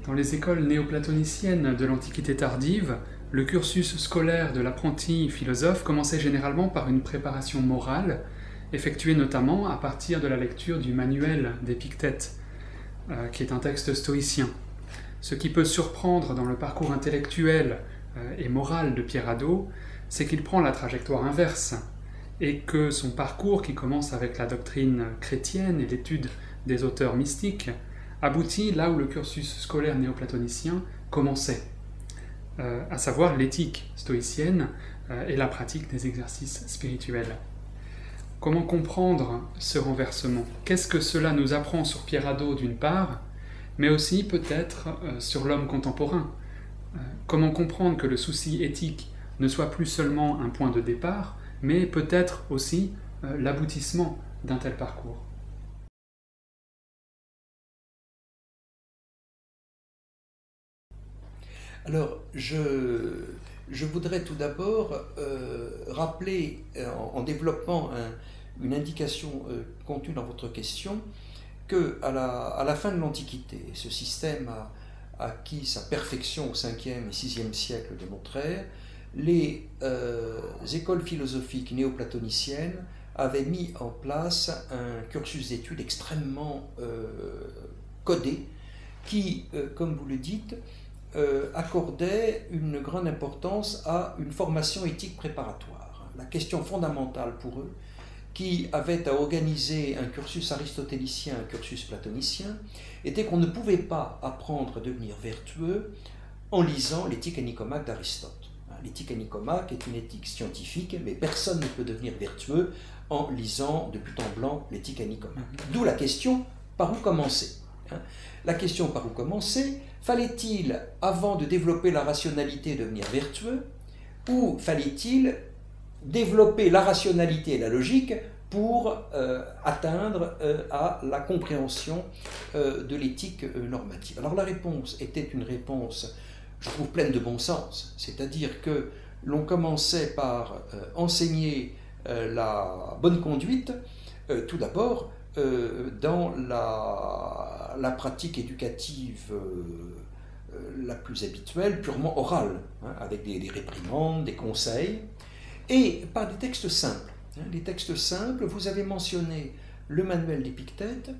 Dans les écoles néoplatoniciennes de l'Antiquité tardive, le cursus scolaire de l'apprenti philosophe commençait généralement par une préparation morale, effectuée notamment à partir de la lecture du manuel d'Épictète, qui est un texte stoïcien. Ce qui peut surprendre dans le parcours intellectuel et moral de Pierre Hadot, c'est qu'il prend la trajectoire inverse, et que son parcours, qui commence avec la doctrine chrétienne et l'étude des auteurs mystiques, aboutit là où le cursus scolaire néoplatonicien commençait, à savoir l'éthique stoïcienne et la pratique des exercices spirituels. Comment comprendre ce renversement? Qu'est-ce que cela nous apprend sur Pierre Hadot d'une part, mais aussi peut-être sur l'homme contemporain? Comment comprendre que le souci éthique ne soit plus seulement un point de départ, mais peut-être aussi l'aboutissement d'un tel parcours? Alors, je voudrais tout d'abord rappeler, en développant une indication contenue dans votre question, qu'à la fin de l'Antiquité, ce système a acquis sa perfection au 5e et 6e siècle de notre ère, les écoles philosophiques néoplatoniciennes avaient mis en place un cursus d'études extrêmement codé qui, comme vous le dites, accordait une grande importance à une formation éthique préparatoire. La question fondamentale pour eux, qui avaient à organiser un cursus aristotélicien, un cursus platonicien, était qu'on ne pouvait pas apprendre à devenir vertueux en lisant l'éthique à Nicomaque d'Aristote. L'éthique à Nicomaque est une éthique scientifique, mais personne ne peut devenir vertueux en lisant de but en blanc l'éthique à Nicomaque. D'où la question, par où commencer? La question par où commencer, fallait-il, avant de développer la rationalité, devenir vertueux, ou fallait-il développer la rationalité et la logique pour atteindre à la compréhension de l'éthique normative? Alors la réponse était une réponse, je trouve, pleine de bon sens, c'est-à-dire que l'on commençait par enseigner la bonne conduite, tout d'abord, dans la pratique éducative la plus habituelle, purement orale, avec des réprimandes, des conseils, et par des textes simples. Les textes simples, vous avez mentionné le manuel d'Épictète,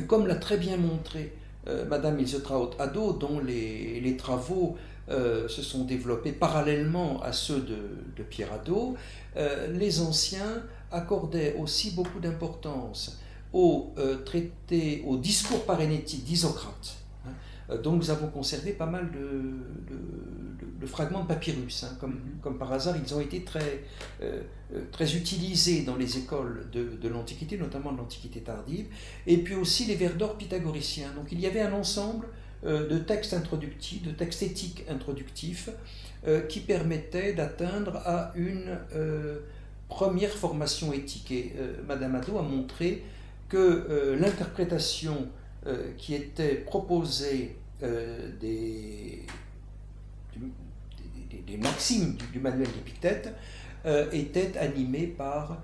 comme l'a très bien montré Madame Ilse Traut-Hadot, dont les travaux se sont développés parallèlement à ceux de Pierre Hadot. Les anciens accordaient aussi beaucoup d'importance au discours parénétique d'Isocrate. Donc nous avons conservé pas mal de fragments de papyrus. Comme par hasard, ils ont été très utilisés dans les écoles de l'Antiquité, notamment de l'Antiquité tardive, et puis aussi les vers d'or pythagoriciens. Donc il y avait un ensemble de textes introductifs, de textes éthiques introductifs, qui permettaient d'atteindre à une première formation éthique. Et Madame Hadot a montré que l'interprétation qui était proposée des maximes du manuel d'Épictète était animée par,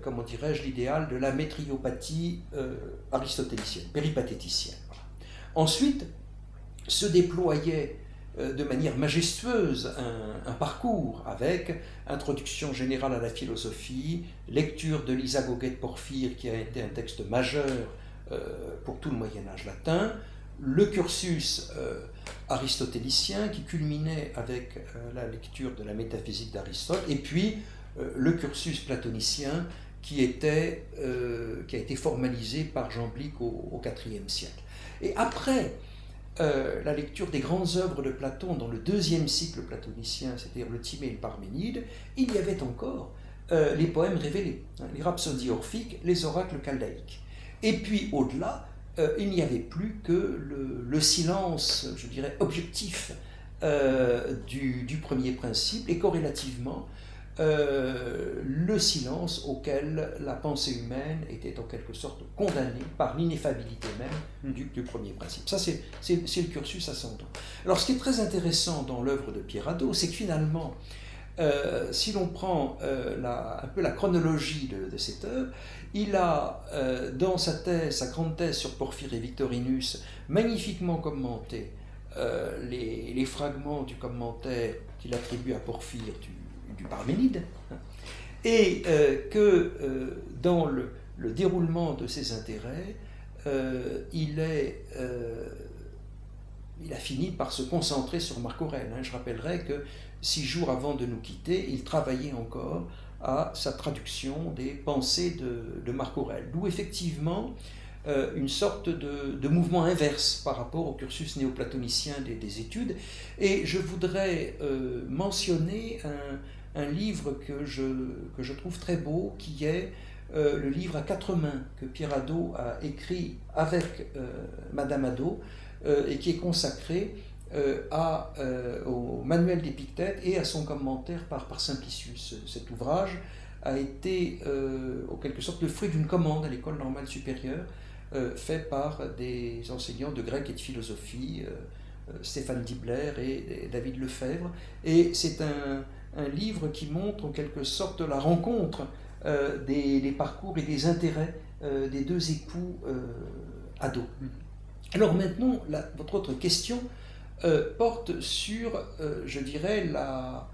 comment dirais-je, l'idéal de la métriopathie aristotélicienne, péripatéticienne. Voilà. Ensuite, se déployait de manière majestueuse un parcours avec introduction générale à la philosophie, lecture de l'Isagoge de Porphyre, qui a été un texte majeur pour tout le Moyen-Âge latin, le cursus aristotélicien qui culminait avec la lecture de la métaphysique d'Aristote, et puis le cursus platonicien qui a été formalisé par Jean Blic au IVe siècle. Et après la lecture des grandes œuvres de Platon dans le deuxième cycle platonicien, c'est-à-dire le Timée et le Parménide, il y avait encore les poèmes révélés, les rhapsodies orphiques, les oracles chaldéiques. Et puis au-delà, il n'y avait plus que le silence, je dirais, objectif du premier principe, et corrélativement le silence auquel la pensée humaine était en quelque sorte condamnée par l'ineffabilité même du premier principe. Ça, c'est le cursus ascendant. Alors, ce qui est très intéressant dans l'œuvre de Pierre Hadot, c'est que finalement, si l'on prend un peu la chronologie de cette œuvre, il a, dans sa grande thèse sur Porphyre et Victorinus, magnifiquement commenté les fragments du commentaire qu'il attribue à Porphyre du Parménide, et que dans le déroulement de ses intérêts, il a fini par se concentrer sur Marc Aurèle. Je rappellerai que 6 jours avant de nous quitter, il travaillait encore à sa traduction des pensées de Marc Aurèle, d'où effectivement une sorte de mouvement inverse par rapport au cursus néoplatonicien des études. Et je voudrais mentionner un livre que je trouve très beau, qui est le livre à 4 mains que Pierre Hadot a écrit avec Madame Hadot, et qui est consacré au manuel d'Épictète et à son commentaire par Simplicius. Cet ouvrage a été en quelque sorte le fruit d'une commande à l'École normale supérieure, fait par des enseignants de grec et de philosophie, Stéphane Dibler et David Lefebvre, et c'est un livre qui montre en quelque sorte la rencontre des parcours et des intérêts des 2 époux Hadot. Alors maintenant, votre autre question porte sur, je dirais, la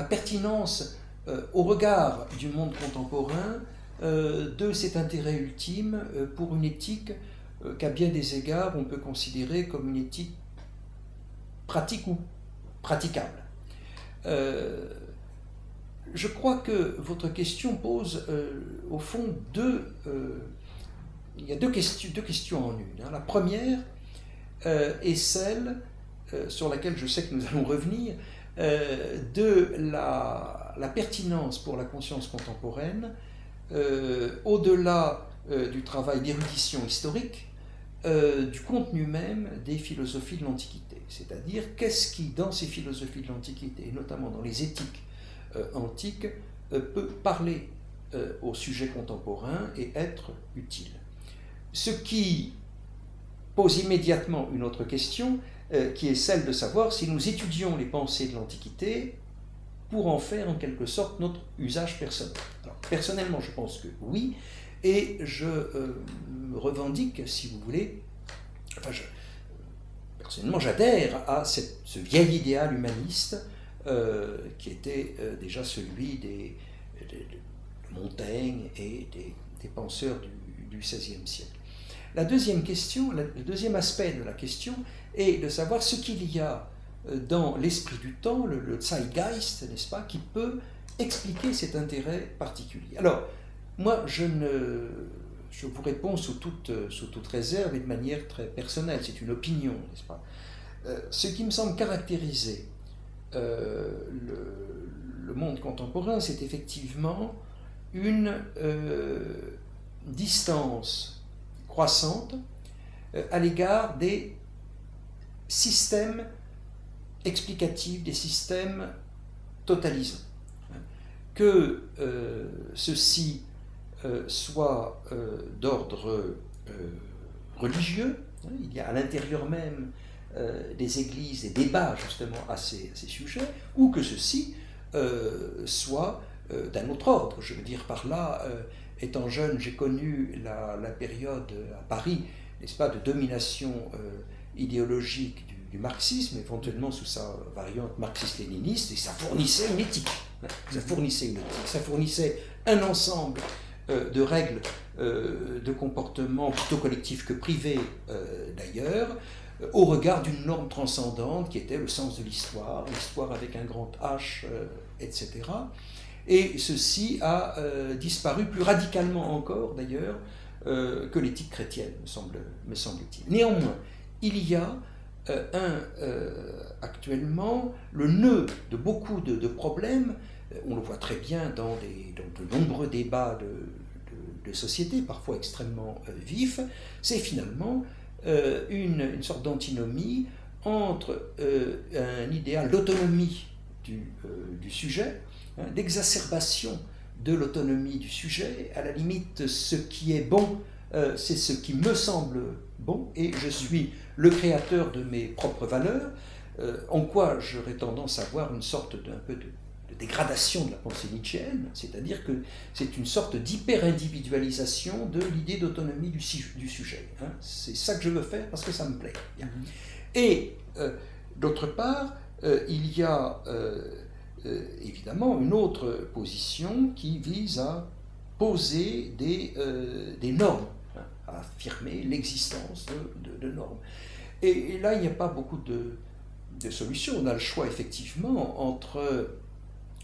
pertinence au regard du monde contemporain de cet intérêt ultime pour une éthique qu'à bien des égards on peut considérer comme une éthique pratique ou praticable. Je crois que votre question pose au fond il y a deux questions en une. La première est celle sur laquelle je sais que nous allons revenir, de la pertinence pour la conscience contemporaine, au-delà du travail d'érudition historique, du contenu même des philosophies de l'Antiquité. C'est-à-dire, qu'est-ce qui, dans ces philosophies de l'Antiquité, et notamment dans les éthiques antiques, peut parler au sujet contemporain et être utile. Ce qui pose immédiatement une autre question, qui est celle de savoir si nous étudions les pensées de l'Antiquité pour en faire en quelque sorte notre usage personnel. Alors, personnellement, je pense que oui, et je revendique, si vous voulez, personnellement, j'adhère à ce vieil idéal humaniste qui était déjà celui de Montaigne et des penseurs du XVIe siècle. La deuxième question, le deuxième aspect de la question est de savoir ce qu'il y a dans l'esprit du temps, le Zeitgeist, n'est-ce pas, qui peut expliquer cet intérêt particulier. Alors, moi, je vous réponds sous toute réserve et de manière très personnelle, c'est une opinion, n'est-ce pas. Ce qui me semble caractériser le monde contemporain, c'est effectivement une distance croissante à l'égard des systèmes explicatifs, des systèmes totalisants. Que ceux-ci soient d'ordre religieux, il y a à l'intérieur même des églises des débats justement à ces sujets, ou que ceux-ci soient d'un autre ordre. Je veux dire par là, étant jeune, j'ai connu la période à Paris, n'est-ce pas, de domination idéologique du marxisme, éventuellement sous sa variante marxiste-léniniste, et ça fournissait une éthique. Ça fournissait un ensemble de règles de comportement plutôt collectif que privé d'ailleurs, au regard d'une norme transcendante qui était le sens de l'histoire avec un grand H, etc. Et ceci a disparu plus radicalement encore, d'ailleurs, que l'éthique chrétienne, me semble-t-il. Néanmoins, il y a actuellement le nœud de beaucoup de problèmes, on le voit très bien dans de nombreux débats de société, parfois extrêmement vifs, c'est finalement une sorte d'antinomie entre un idéal d'autonomie du sujet, d'exacerbation de l'autonomie du sujet. À la limite, ce qui est bon, c'est ce qui me semble bon, et je suis le créateur de mes propres valeurs. en quoi j'aurais tendance à voir une sorte d'un peu de dégradation de la pensée nietzschéenne, c'est-à-dire que c'est une sorte d'hyper-individualisation de l'idée d'autonomie du sujet. Hein. C'est ça que je veux faire parce que ça me plaît. Et d'autre part, il y a évidemment une autre position qui vise à poser des normes, hein, à affirmer l'existence de normes. Et là, il n'y a pas beaucoup de solutions. On a le choix effectivement entre,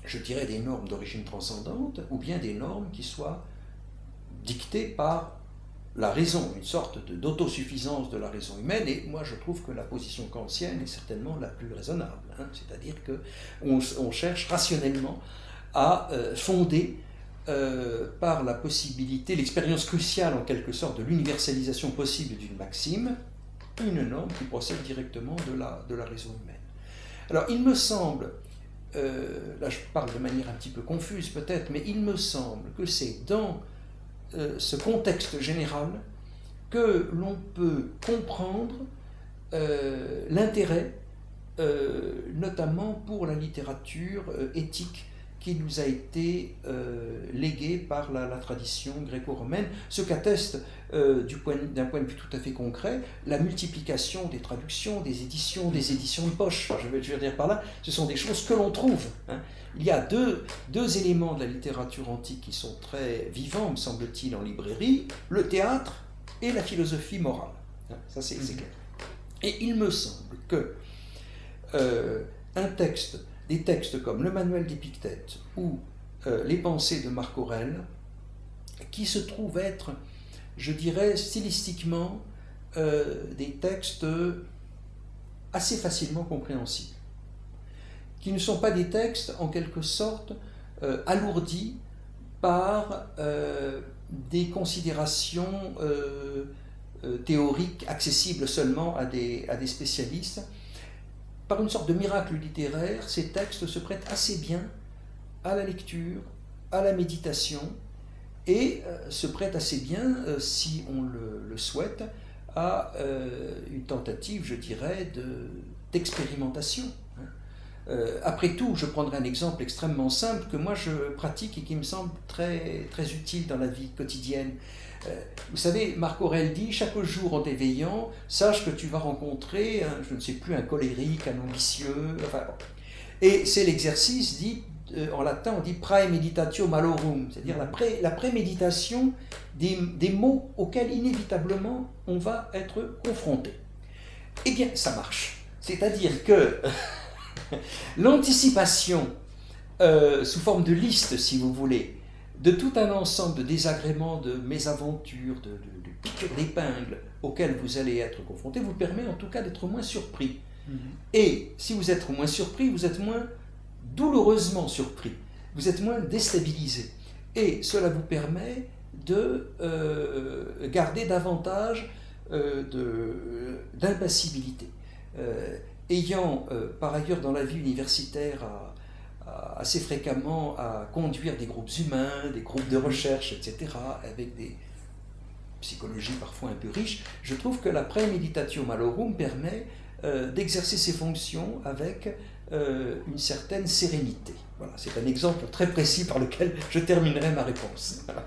je dirais, des normes d'origine transcendante ou bien des normes qui soient dictées par la raison, une sorte d'autosuffisance de la raison humaine. Et moi, je trouve que la position kantienne est certainement la plus raisonnable. Hein, c'est-à-dire qu'on cherche rationnellement à fonder par la possibilité, l'expérience cruciale en quelque sorte de l'universalisation possible d'une maxime, une norme qui procède directement de la raison humaine. Alors, il me semble, là je parle de manière un petit peu confuse peut-être, mais il me semble que c'est dans ce contexte général que l'on peut comprendre l'intérêt, notamment pour la littérature éthique qui nous a été léguée par la tradition gréco-romaine, ce qu'atteste d'un point de vue tout à fait concret la multiplication des traductions, des éditions de poche. Je veux dire par là, ce sont des choses que l'on trouve. Hein. Il y a deux éléments de la littérature antique qui sont très vivants, me semble-t-il, en librairie, le théâtre et la philosophie morale. Hein, ça c'est clair. Et il me semble que des textes comme le Manuel d'Épictète ou les Pensées de Marc Aurèle, qui se trouvent être, je dirais, stylistiquement, des textes assez facilement compréhensibles, qui ne sont pas des textes, en quelque sorte, alourdis par des considérations théoriques accessibles seulement à des spécialistes. Par une sorte de miracle littéraire, ces textes se prêtent assez bien à la lecture, à la méditation, et se prêtent assez bien, si on le souhaite, à une tentative, je dirais, d'expérimentation. Après tout, je prendrai un exemple extrêmement simple que moi je pratique et qui me semble très, très utile dans la vie quotidienne. Vous savez, Marc Aurèle dit, chaque jour en t'éveillant, sache que tu vas rencontrer, je ne sais plus, un colérique, un ambitieux, enfin, et c'est l'exercice dit, en latin on dit praemeditatio malorum, c'est-à-dire la préméditation des mots auxquels inévitablement on va être confronté. Eh bien, ça marche. C'est-à-dire que l'anticipation, sous forme de liste, si vous voulez, de tout un ensemble de désagréments, de mésaventures, de piqûres d'épingle auxquelles vous allez être confronté, vous permet en tout cas d'être moins surpris. Et si vous êtes moins surpris, vous êtes moins douloureusement surpris, vous êtes moins déstabilisé. Et cela vous permet de garder davantage d'impassibilité. Ayant par ailleurs dans la vie universitaire assez fréquemment à conduire des groupes humains, des groupes de recherche, etc., avec des psychologies parfois un peu riches, je trouve que la praemeditatio malorum permet d'exercer ses fonctions avec une certaine sérénité. Voilà, c'est un exemple très précis par lequel je terminerai ma réponse. Voilà.